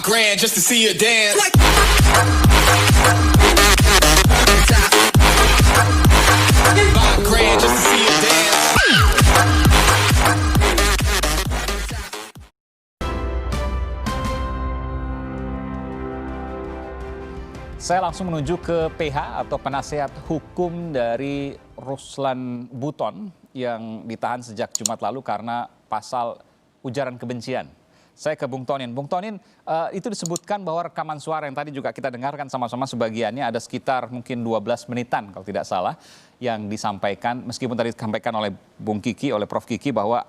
grand just to see you dance. $5 grand just to see you dance. Saya langsung menuju ke PH atau penasehat hukum dari Ruslan Buton yang ditahan sejak Jumat lalu karena pasal ujaran kebencian. Saya ke Bung Tonin. Bung Tonin, itu disebutkan bahwa rekaman suara yang tadi juga kita dengarkan sama-sama sebagiannya ada sekitar mungkin 12 menitan kalau tidak salah yang disampaikan, meskipun tadi disampaikan oleh Bung Kiki, oleh Prof Kiki bahwa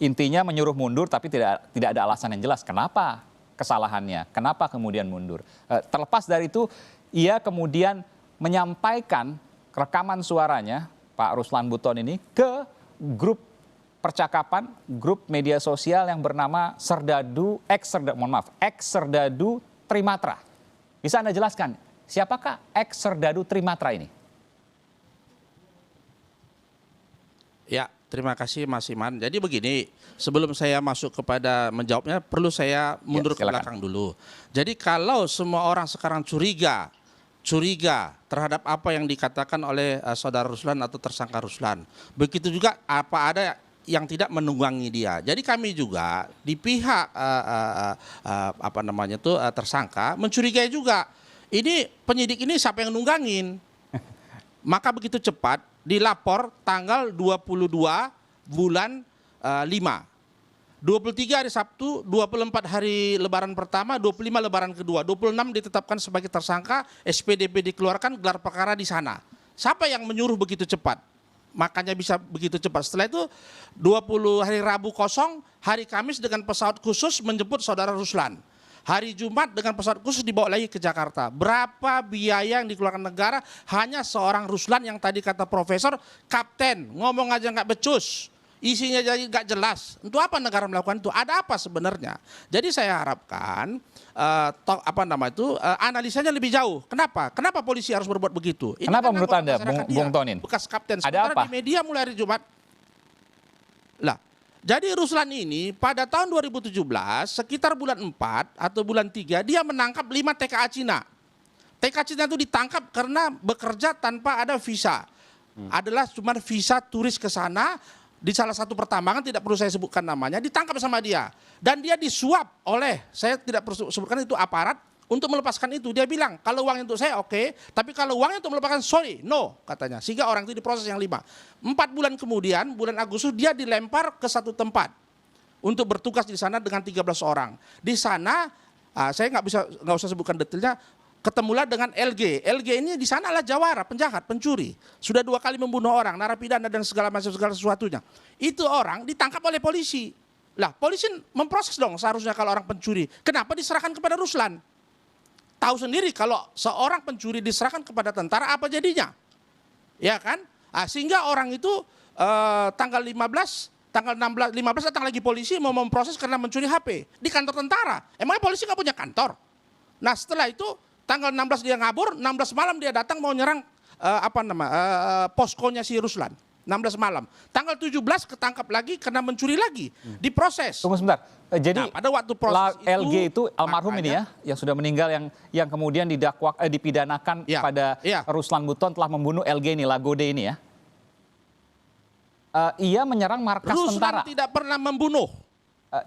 intinya menyuruh mundur tapi tidak ada alasan yang jelas. Kenapa kesalahannya? Kenapa kemudian mundur? Terlepas dari itu, ia kemudian menyampaikan rekaman suaranya Pak Ruslan Buton ini ke grup percakapan, grup media sosial yang bernama Serdadu Trimatra. Bisa Anda jelaskan siapakah Serdadu Trimatra ini? Ya, terima kasih Mas Iman. Jadi begini, sebelum saya masuk kepada menjawabnya, perlu saya mundur ke belakang dulu. Jadi kalau semua orang sekarang curiga terhadap apa yang dikatakan oleh saudara Ruslan atau tersangka Ruslan, begitu juga apa ada yang tidak menunggangi dia. Jadi kami juga di pihak tersangka mencurigai juga. Ini penyidik ini siapa yang nunggangin? Maka begitu cepat dilapor tanggal 22 bulan 5. 23 hari Sabtu, 24 hari lebaran pertama, 25 lebaran kedua, 26 ditetapkan sebagai tersangka, SPDP dikeluarkan, gelar perkara di sana. Siapa yang menyuruh begitu cepat? Makanya bisa begitu cepat. Setelah itu 20 hari Rabu kosong, hari Kamis dengan pesawat khusus menjemput saudara Ruslan. Hari Jumat dengan pesawat khusus dibawa lagi ke Jakarta. Berapa biaya yang dikeluarkan negara hanya seorang Ruslan yang tadi kata profesor, kapten, ngomong aja nggak becus. Isinya jadi nggak jelas. Untuk apa negara melakukan itu? Ada apa sebenarnya? Jadi saya harapkan analisanya lebih jauh. Kenapa? Kenapa polisi harus berbuat begitu? Ini kenapa menurut Anda, Bung Tonin? Bekas kapten. Ada apa? Di media mulai hari Jumat. Lah, jadi Ruslan ini pada tahun 2017 sekitar bulan 4 atau bulan 3 dia menangkap 5 TKA Cina. TKA Cina itu ditangkap karena bekerja tanpa ada visa. Adalah cuma visa turis ke sana. Di salah satu pertambangan, tidak perlu saya sebutkan namanya, ditangkap sama dia. Dan dia disuap oleh, saya tidak perlu sebutkan itu aparat, untuk melepaskan itu. Dia bilang, kalau uang untuk saya oke, tapi kalau uangnya untuk melepaskan, sorry, no, katanya. Sehingga orang itu diproses yang 5. 4 bulan kemudian, bulan Agustus, dia dilempar ke satu tempat untuk bertugas di sana dengan 13 orang. Di sana, saya nggak usah sebutkan detailnya, ketemulah dengan LG. LG ini di sana adalah jawara, penjahat, pencuri. Sudah 2 kali membunuh orang, narapidana dan segala sesuatunya. Itu orang ditangkap oleh polisi. Lah, polisi memproses dong seharusnya kalau orang pencuri. Kenapa diserahkan kepada Ruslan? Tahu sendiri kalau seorang pencuri diserahkan kepada tentara apa jadinya? Ya kan? Sehingga orang itu tanggal 15 datang lagi polisi mau memproses karena mencuri HP di kantor tentara. Emangnya polisi nggak punya kantor? Nah, setelah itu tanggal 16 dia ngabur, 16 malam dia datang mau nyerang poskonya si Ruslan. 16 malam. Tanggal 17 ketangkap lagi karena mencuri lagi. Diproses. Tunggu sebentar. Jadi pada waktu proses LG itu almarhum ini ya, yang sudah meninggal yang kemudian dipidanakan pada Ruslan Buton telah membunuh LG ini, Lagode ini ya. Ia menyerang markas tentara. Ruslan tidak pernah membunuh.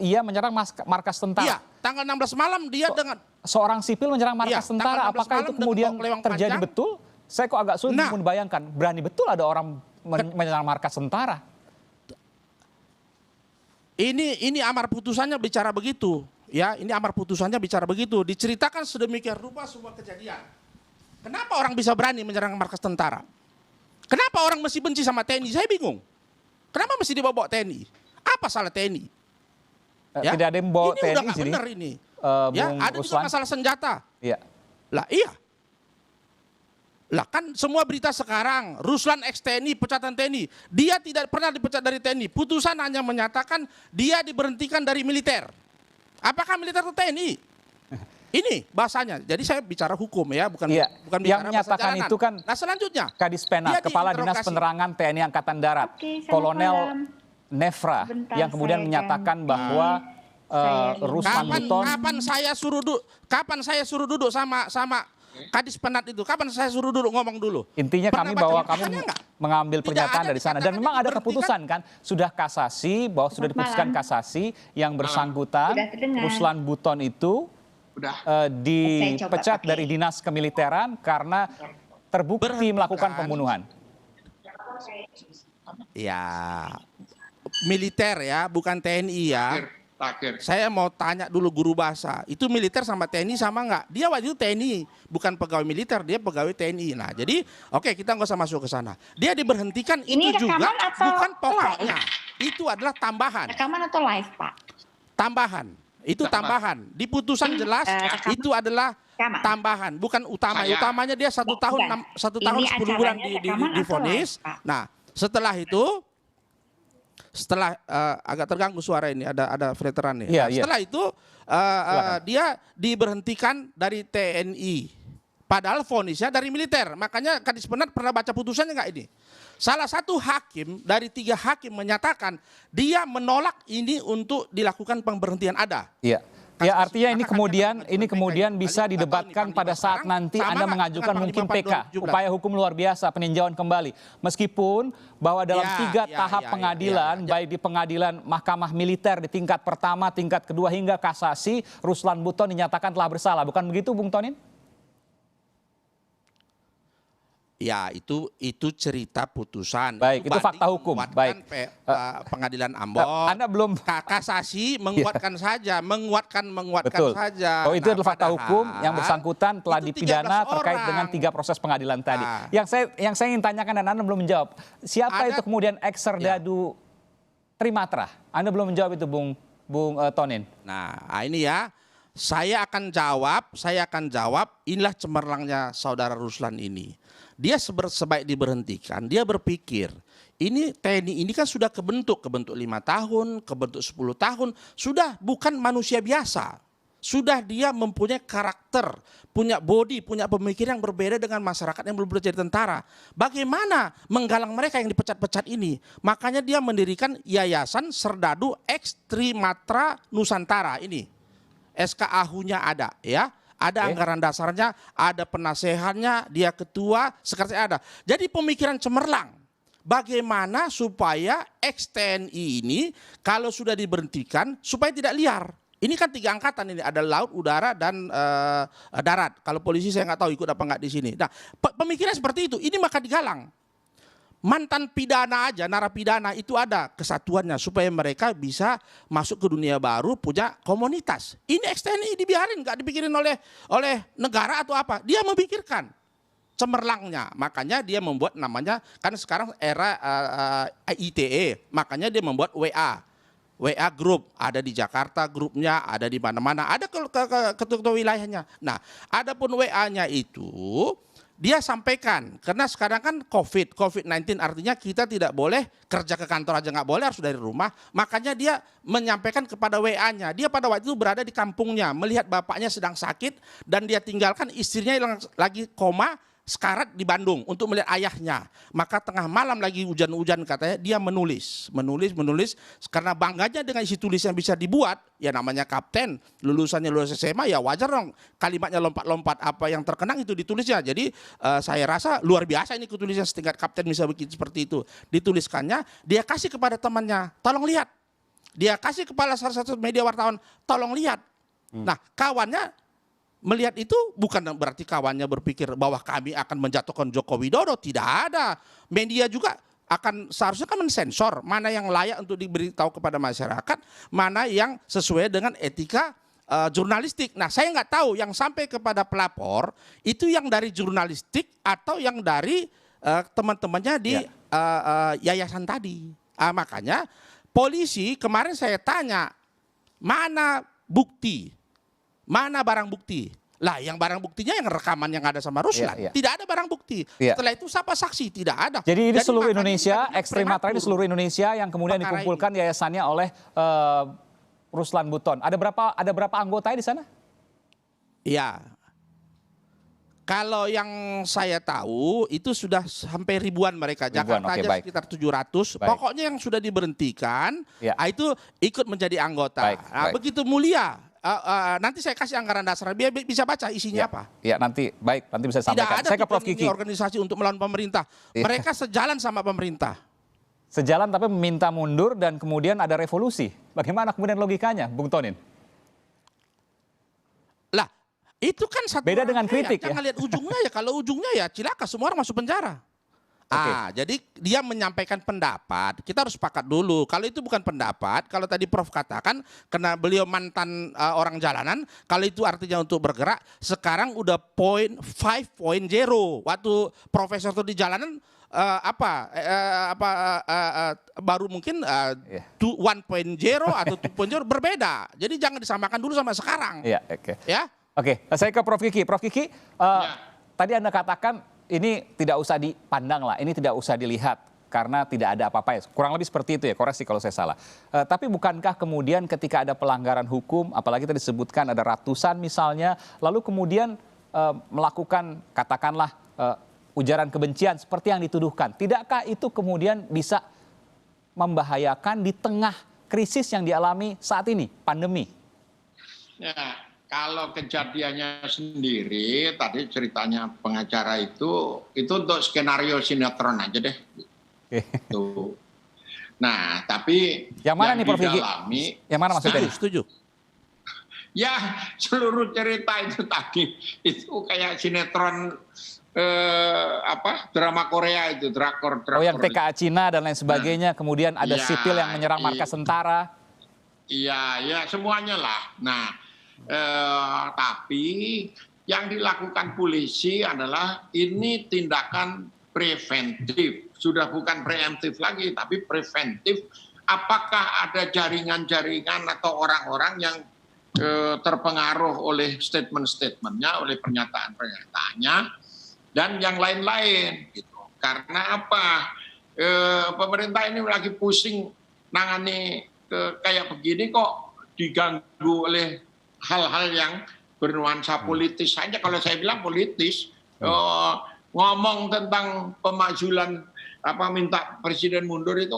Ia menyerang markas tentara. Iya, tanggal 16 malam dia dengan seorang sipil menyerang markas tentara. Apakah itu kemudian terjadi betul? Saya kok agak sulit membayangkan. Berani betul ada orang menyerang markas tentara. Ini amar putusannya bicara begitu. Ya, ini amar putusannya bicara begitu. Diceritakan sedemikian rupa semua kejadian. Kenapa orang bisa berani menyerang markas tentara? Kenapa orang mesti benci sama TNI? Saya bingung. Kenapa mesti dibawa TNI? Apa salah TNI? Ya? Tidak ada yang bawa ini TNI udah nggak benar ini. Ya, ada juga masalah senjata. Iya. Lah iya. Lah kan semua berita sekarang, Ruslan ex TNI, pecatan TNI. Dia tidak pernah dipecat dari TNI. Putusan hanya menyatakan dia diberhentikan dari militer. Apakah militer itu TNI? Ini bahasanya. Jadi saya bicara hukum ya, bukan bicara yang menyatakan bahasa itu kan. Nah selanjutnya, Kadis Penat, Kepala Dinas Penerangan TNI Angkatan Darat, Kolonel Nefra, yang kemudian menyatakan bahwa Ruslan Buton. Kapan saya suruh duduk sama Kadis Penat itu? Kapan saya suruh duduk ngomong dulu? Intinya Pernah kami baca bahwa putusannya kami nggak? mengambil Tidak pernyataan ada dari sana dan dikatakan memang ada diberhentikan. keputusan kan, sudah kasasi bahwa sudah diputuskan kasasi yang bersangkutan Sudah terdengar. Ruslan Buton itu dipecat pakai. dari dinas kemiliteran karena terbukti melakukan pembunuhan. Ya, militer ya, bukan TNI ya. Takir. Saya mau tanya dulu guru bahasa, itu militer sama TNI sama nggak? Dia waktu itu TNI, bukan pegawai militer, dia pegawai TNI. Nah, jadi oke, kita nggak usah masuk ke sana. Dia diberhentikan Ini itu juga rekaman atau bukan pokoknya. live? Itu adalah tambahan. Rekaman atau live, Pak? Tambahan. Itu tambahan. Di putusan jelas rekaman. itu adalah Rekaman. tambahan, bukan utama. Saya- Utamanya dia 1 tahun Bukan. 10 Ini bulan acaranya rekaman atau divonis. live, Pak? Nah, setelah itu agak terganggu suara ini, ada veteran nih. Iya, Nah, iya. setelah itu dia diberhentikan dari TNI. Padahal vonisnya dari militer. Makanya Kadis Penat pernah baca putusannya nggak ini? Salah satu hakim dari 3 hakim menyatakan dia menolak ini untuk dilakukan pemberhentian ada. Iya. Ya artinya ini Maka kemudian katakan bisa Panglima didebatkan Panglima pada saat sekarang nanti sama Anda nggak mengajukan dengan mungkin Panglima PK, 2017? upaya hukum luar biasa, peninjauan kembali. Meskipun bahwa dalam 3 tahap pengadilan, baik di pengadilan mahkamah militer di tingkat pertama, tingkat kedua hingga kasasi, Ruslan Buton dinyatakan telah bersalah. Bukan begitu Bung Tonin? Ya, itu cerita putusan. Baik, itu fakta hukum. Menguatkan Baik. Pengadilan Ambon. Anda belum Kasasi menguatkan saja, menguatkan betul. saja. Oh, itu Nah, adalah fakta padahal hukum yang bersangkutan telah itu dipidana 13 terkait orang. dengan 3 proses pengadilan tadi. Nah. Yang saya ingin tanyakan dan Anda belum menjawab. Siapa Ada- itu kemudian ex-Serdadu Trimatra? Anda belum menjawab itu Bung Tonin. Nah, ini ya. Saya akan jawab, inilah cemerlangnya saudara Ruslan ini. Dia sebaik diberhentikan, dia berpikir, ini TNI ini kan sudah kebentuk 5 tahun, kebentuk 10 tahun, sudah bukan manusia biasa. Sudah dia mempunyai karakter, punya body, punya pemikiran yang berbeda dengan masyarakat yang belum jadi tentara. Bagaimana menggalang mereka yang dipecat-pecat ini? Makanya dia mendirikan Yayasan Serdadu Ex Trimatra Nusantara ini. SKAHU-nya ada ya. Ada anggaran dasarnya, ada penasehatnya, dia ketua, sekretaris ada. Jadi pemikiran cemerlang. Bagaimana supaya ex-TNI ini kalau sudah diberhentikan supaya tidak liar. Ini kan 3 angkatan ini, ada laut, udara, dan darat. Kalau polisi saya nggak tahu ikut apa nggak di sini. Nah, pemikiran seperti itu, ini maka digalang. Mantan pidana aja, narapidana itu ada kesatuannya supaya mereka bisa masuk ke dunia baru, punya komunitas. Ini ex-TNI dibiarin, nggak dipikirin oleh negara atau apa. Dia memikirkan cemerlangnya, makanya dia membuat namanya, kan sekarang era ITE, makanya dia membuat WA Group, ada di Jakarta grupnya, ada di mana-mana, ada ketua wilayahnya. Nah, adapun WA-nya itu dia sampaikan, karena sekarang kan COVID-19 artinya kita tidak boleh kerja ke kantor aja nggak boleh, harus dari rumah. Makanya dia menyampaikan kepada WA-nya. Dia pada waktu itu berada di kampungnya, melihat bapaknya sedang sakit dan dia tinggalkan istrinya yang lagi koma, sekarat di Bandung untuk melihat ayahnya. Maka tengah malam lagi hujan-hujan katanya dia menulis karena bangganya dengan isi tulis yang bisa dibuat. Ya namanya kapten, lulus SMA ya wajar dong kalimatnya lompat-lompat, apa yang terkenang itu ditulisnya. Jadi saya rasa luar biasa ini ketulisan setingkat kapten bisa begitu seperti itu. Dituliskannya, dia kasih kepada temannya, tolong lihat. Dia kasih kepala salah satu media wartawan, tolong lihat. Nah, kawannya melihat itu bukan berarti kawannya berpikir bahwa kami akan menjatuhkan Joko Widodo, tidak ada. Media juga akan seharusnya kan mensensor mana yang layak untuk diberitahu kepada masyarakat, mana yang sesuai dengan etika jurnalistik. Nah, saya nggak tahu yang sampai kepada pelapor itu yang dari jurnalistik atau yang dari teman-temannya di yayasan tadi. Makanya polisi kemarin saya tanya, mana bukti? Mana barang bukti? Lah yang barang buktinya yang rekaman yang ada sama Ruslan. Tidak ada barang bukti. Setelah itu siapa saksi? Tidak ada. Jadi ini seluruh Indonesia, Ekstrimatra ini seluruh Indonesia yang kemudian dikumpulkan yayasannya oleh Ruslan Buton. Ada berapa anggotanya di sana? Iya. Kalau yang saya tahu itu sudah sampai ribuan mereka. Ribuan, Jakarta oke, aja baik. sekitar 700. Baik. Pokoknya yang sudah diberhentikan Ya. itu ikut menjadi anggota. Baik, Nah, baik. begitu mulia. Nanti saya kasih anggaran dasar biar bisa baca isinya apa. Ya, nanti baik, nanti bisa Tidak sampaikan. ada Saya ke Prof. tujuan ini Kiki. organisasi untuk melawan pemerintah. Iya. Mereka sejalan sama pemerintah. Sejalan tapi meminta mundur dan kemudian ada revolusi. Bagaimana kemudian logikanya, Bung Tonin? Lah, itu kan satu Beda orang dengan kaya. kritik, ya? Jangan lihat ujungnya ya. Kalau ujungnya ya cilaka semua orang masuk penjara. Oke. Jadi dia menyampaikan pendapat. Kita harus sepakat dulu. Kalau itu bukan pendapat, kalau tadi Prof katakan karena beliau mantan orang jalanan, kalau itu artinya untuk bergerak, sekarang udah 5.0. Waktu profesor itu di jalanan baru mungkin 1.0 atau 2.0 berbeda. Jadi jangan disamakan dulu sama sekarang. Iya, oke. Ya. Oke, saya ke Prof. Kiki. Prof. Kiki, tadi Anda katakan ini tidak usah dipandang lah, ini tidak usah dilihat karena tidak ada apa-apa ya. Kurang lebih seperti itu ya, koreksi kalau saya salah. Tapi bukankah kemudian ketika ada pelanggaran hukum, apalagi tadi disebutkan ada ratusan misalnya, lalu kemudian melakukan katakanlah ujaran kebencian seperti yang dituduhkan. Tidakkah itu kemudian bisa membahayakan di tengah krisis yang dialami saat ini, pandemi? Ya, kalau kejadiannya sendiri, tadi ceritanya pengacara itu untuk skenario sinetron aja deh. Tuh. Nah, tapi Yang mana nih Prof. Kiki? didalami, Yang mana maksudnya? Setuju. ya seluruh cerita itu tadi itu kayak sinetron drama Korea itu, drakor. Oh, yang TKA Cina dan lain sebagainya, kemudian ada Ya, sipil yang menyerang markas tentara. Iya, ya semuanya lah. Nah, tapi yang dilakukan polisi adalah ini tindakan preventif. Sudah bukan preemptif lagi, tapi preventif. Apakah ada jaringan-jaringan atau orang-orang yang terpengaruh oleh statement-statementnya, oleh pernyataan-pernyataannya, dan yang lain-lain. Gitu. Karena apa? Pemerintah ini lagi pusing nangani kayak begini kok diganggu oleh hal-hal yang bernuansa politis saja. Kalau saya bilang politis, ngomong tentang pemakzulan minta presiden mundur itu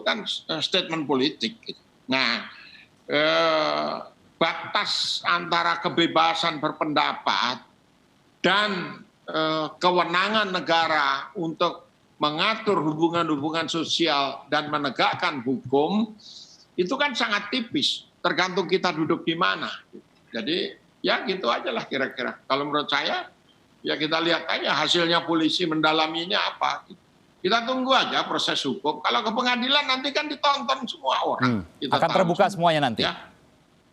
kan statement politik. Gitu. Nah, batas antara kebebasan berpendapat dan kewenangan negara untuk mengatur hubungan-hubungan sosial dan menegakkan hukum itu kan sangat tipis. Tergantung kita duduk di mana. Jadi ya gitu aja lah kira-kira. Kalau menurut saya ya kita lihat aja hasilnya polisi mendalaminya apa. Kita tunggu aja proses hukum. Kalau ke pengadilan nanti kan ditonton semua orang. Kita Akan tahu terbuka semua. semuanya nanti. Ya.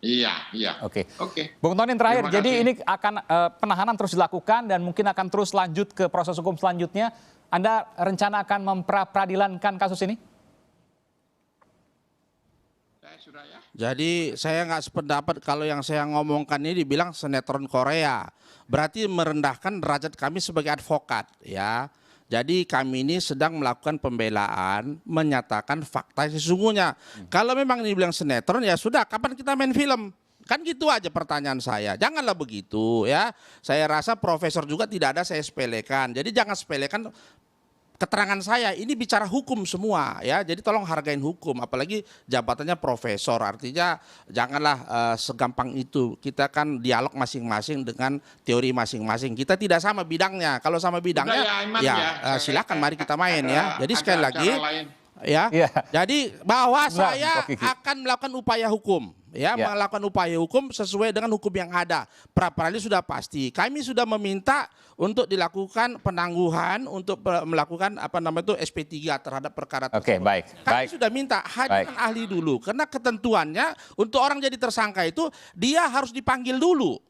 Iya. Oke. Oke. Bung Tonin terakhir, Terima jadi kasih. ini akan penahanan terus dilakukan dan mungkin akan terus lanjut ke proses hukum selanjutnya. Anda rencana akan memperadilankan kasus ini? Saya sudah ya. Jadi saya nggak sependapat kalau yang saya ngomongkan ini dibilang sinetron Korea. Berarti merendahkan derajat kami sebagai advokat, ya. Jadi kami ini sedang melakukan pembelaan, menyatakan fakta yang sesungguhnya. Kalau memang ini bilang sinetron, ya sudah, kapan kita main film? Kan gitu aja pertanyaan saya. Janganlah begitu, ya. Saya rasa profesor juga tidak ada saya sepelekan. Jadi jangan sepelekan keterangan saya, ini bicara hukum semua, ya. Jadi tolong hargain hukum, apalagi jabatannya profesor. Artinya janganlah segampang itu. Kita kan dialog masing-masing dengan teori masing-masing. Kita tidak sama bidangnya. Kalau sama bidangnya, Udah ya, Iman, ya, ya. silakan mari kita main, ya. Jadi sekali Ada lagi, acara lain. ya. Iya. Jadi bahwa Benar, saya Prof. Kiki. akan melakukan upaya hukum, ya, Ya. melakukan upaya hukum sesuai dengan hukum yang ada. Pra-peradilan sudah pasti. Kami sudah meminta untuk dilakukan penangguhan untuk melakukan SP3 terhadap perkara tersebut. Oke, baik. Kami Baik. sudah minta hadirkan ahli dulu karena ketentuannya untuk orang jadi tersangka itu dia harus dipanggil dulu.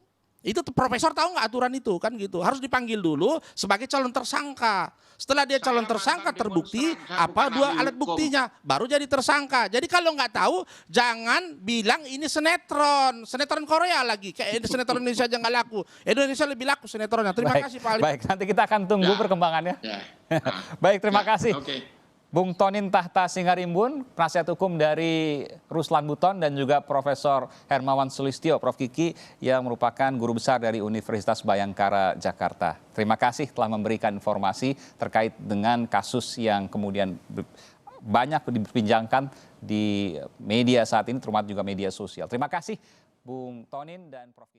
Itu profesor tahu nggak aturan itu kan gitu. Harus dipanggil dulu sebagai calon tersangka. Setelah dia calon tersangka terbukti apa dua alat buktinya baru jadi tersangka. Jadi kalau nggak tahu jangan bilang ini sinetron Korea lagi. Kayak sinetron Indonesia aja nggak laku. Indonesia lebih laku sinetronnya. Terima kasih Pak Ali. Baik, nanti kita akan tunggu Ya. perkembangannya. Ya. Baik, terima Ya, kasih. Oke. Bung Tonin Tahta Singarimbun, penasihat hukum dari Ruslan Buton, dan juga Profesor Hermawan Sulistyo, Prof. Kiki, yang merupakan guru besar dari Universitas Bhayangkara Jakarta. Terima kasih telah memberikan informasi terkait dengan kasus yang kemudian banyak diperbincangkan di media saat ini, terutama juga media sosial. Terima kasih Bung Tonin dan Prof. Kiki.